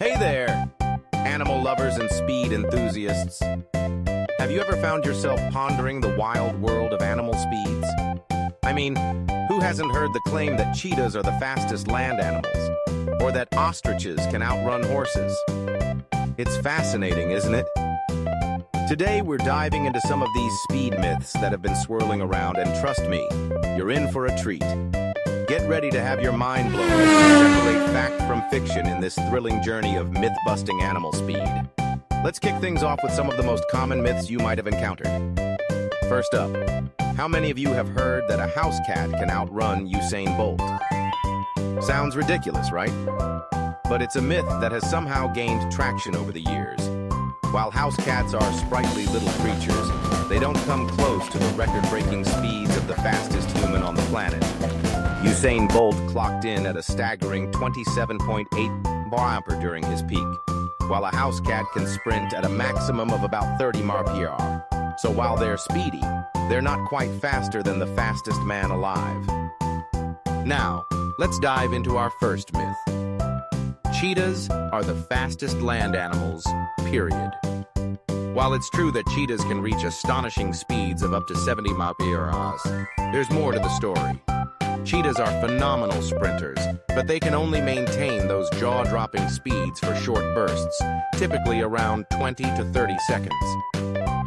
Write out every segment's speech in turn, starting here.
Hey there, animal lovers and speed enthusiasts. Have you ever found yourself pondering the wild world of animal speeds? I mean, who hasn't heard the claim that cheetahs are the fastest land animals, or that ostriches can outrun horses? It's fascinating, isn't it? Today, we're diving into some of these speed myths that have been swirling around, and trust me, you're in for a treat. Get ready to have your mind blown as we separate fact from fiction in this thrilling journey of myth-busting animal speed. Let's kick things off with some of the most common myths you might have encountered. First up, how many of you have heard that a house cat can outrun Usain Bolt? Sounds ridiculous, right? But it's a myth that has somehow gained traction over the years. While house cats are sprightly little creatures, they don't come close to the record-breaking speeds of the fastest human on the planet. Usain Bolt clocked in at a staggering 27.8 mph during his peak, while a house cat can sprint at a maximum of about 30 mph. So while they're speedy, they're not quite faster than the fastest man alive. Now, let's dive into our first myth. Cheetahs are the fastest land animals, period. While it's true that cheetahs can reach astonishing speeds of up to 70 mph, there's more to the story. Cheetahs are phenomenal sprinters, but they can only maintain those jaw-dropping speeds for short bursts, typically around 20 to 30 seconds.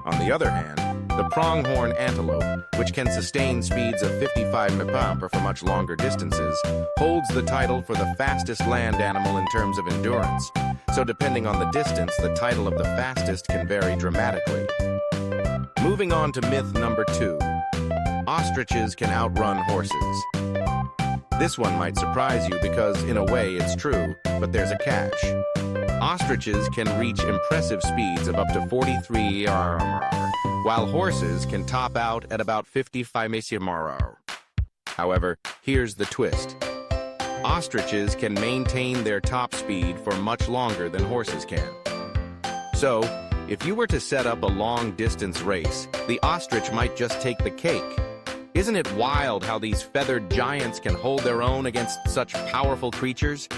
On the other hand, the pronghorn antelope, which can sustain speeds of 55 mph for much longer distances, holds the title for the fastest land animal in terms of endurance. So depending on the distance, the title of the fastest can vary dramatically. Moving on to myth number 2. Ostriches can outrun horses. This one might surprise you because, in a way, it's true, but there's a catch. Ostriches can reach impressive speeds of up to 43 mph, while horses can top out at about 55 mph. However, here's the twist. Ostriches can maintain their top speed for much longer than horses can. So, if you were to set up a long-distance race, the ostrich might just take the cake. Isn't it wild how these feathered giants can hold their own against such powerful creatures?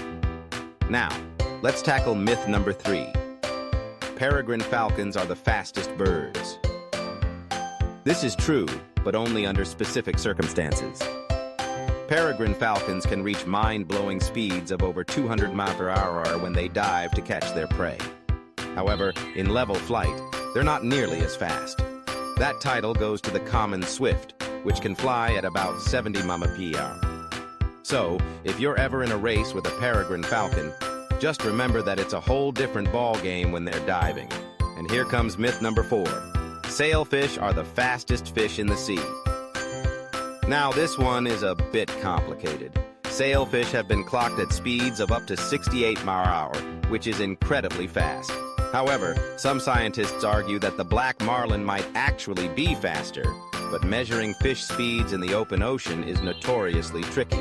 Now, let's tackle myth number 3. Peregrine falcons are the fastest birds. This is true, but only under specific circumstances. Peregrine falcons can reach mind-blowing speeds of over 200 mph when they dive to catch their prey. However, in level flight, they're not nearly as fast. That title goes to the common swift, which can fly at about 70 mph. So, if you're ever in a race with a peregrine falcon, just remember that it's a whole different ball game when they're diving. And here comes myth number 4. Sailfish are the fastest fish in the sea. Now, this one is a bit complicated. Sailfish have been clocked at speeds of up to 68 mph, which is incredibly fast. However, some scientists argue that the black marlin might actually be faster, but measuring fish speeds in the open ocean is notoriously tricky.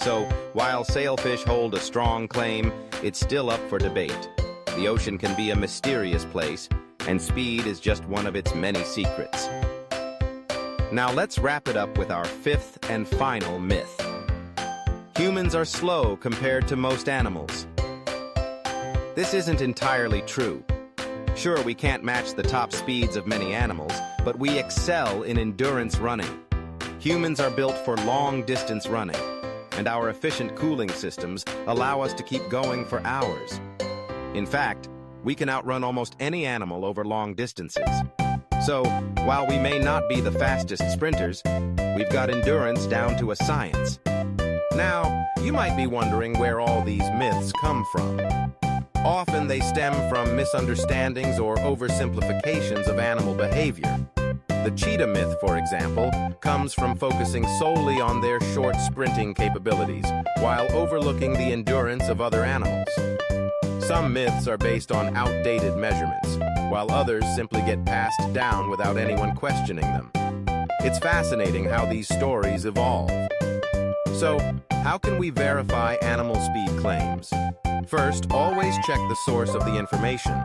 So, while sailfish hold a strong claim, it's still up for debate. The ocean can be a mysterious place, and speed is just one of its many secrets. Now let's wrap it up with our 5th and final myth. Humans are slow compared to most animals. This isn't entirely true. Sure, we can't match the top speeds of many animals, but we excel in endurance running. Humans are built for long-distance running, and our efficient cooling systems allow us to keep going for hours. In fact, we can outrun almost any animal over long distances. So, while we may not be the fastest sprinters, we've got endurance down to a science. Now, you might be wondering where all these myths come from. Often they stem from misunderstandings or oversimplifications of animal behavior. The cheetah myth, for example, comes from focusing solely on their short sprinting capabilities, while overlooking the endurance of other animals. Some myths are based on outdated measurements, while others simply get passed down without anyone questioning them. It's fascinating how these stories evolve. So, how can we verify animal speed claims? First, always check the source of the information.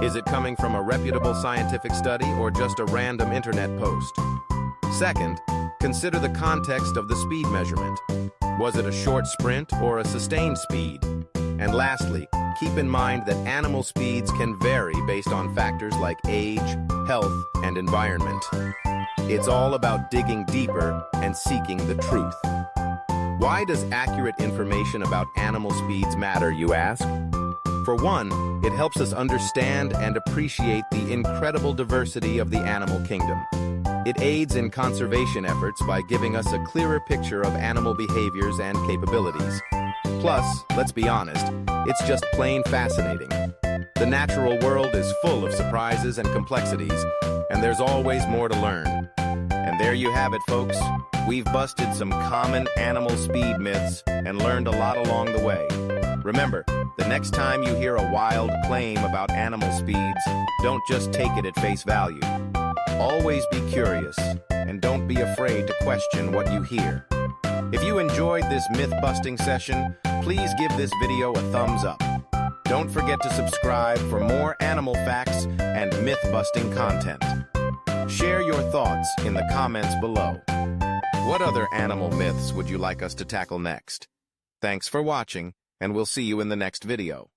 Is it coming from a reputable scientific study or just a random internet post? Second, consider the context of the speed measurement. Was it a short sprint or a sustained speed? And lastly, keep in mind that animal speeds can vary based on factors like age, health, and environment. It's all about digging deeper and seeking the truth. Why does accurate information about animal speeds matter, you ask? For one, it helps us understand and appreciate the incredible diversity of the animal kingdom. It aids in conservation efforts by giving us a clearer picture of animal behaviors and capabilities. Plus, let's be honest, it's just plain fascinating. The natural world is full of surprises and complexities, and there's always more to learn. And there you have it, folks. We've busted some common animal speed myths and learned a lot along the way. Remember, the next time you hear a wild claim about animal speeds, don't just take it at face value. Always be curious, and don't be afraid to question what you hear. If you enjoyed this myth-busting session, please give this video a thumbs up. Don't forget to subscribe for more animal facts and myth-busting content. Share your thoughts in the comments below. What other animal myths would you like us to tackle next? Thanks for watching, and we'll see you in the next video.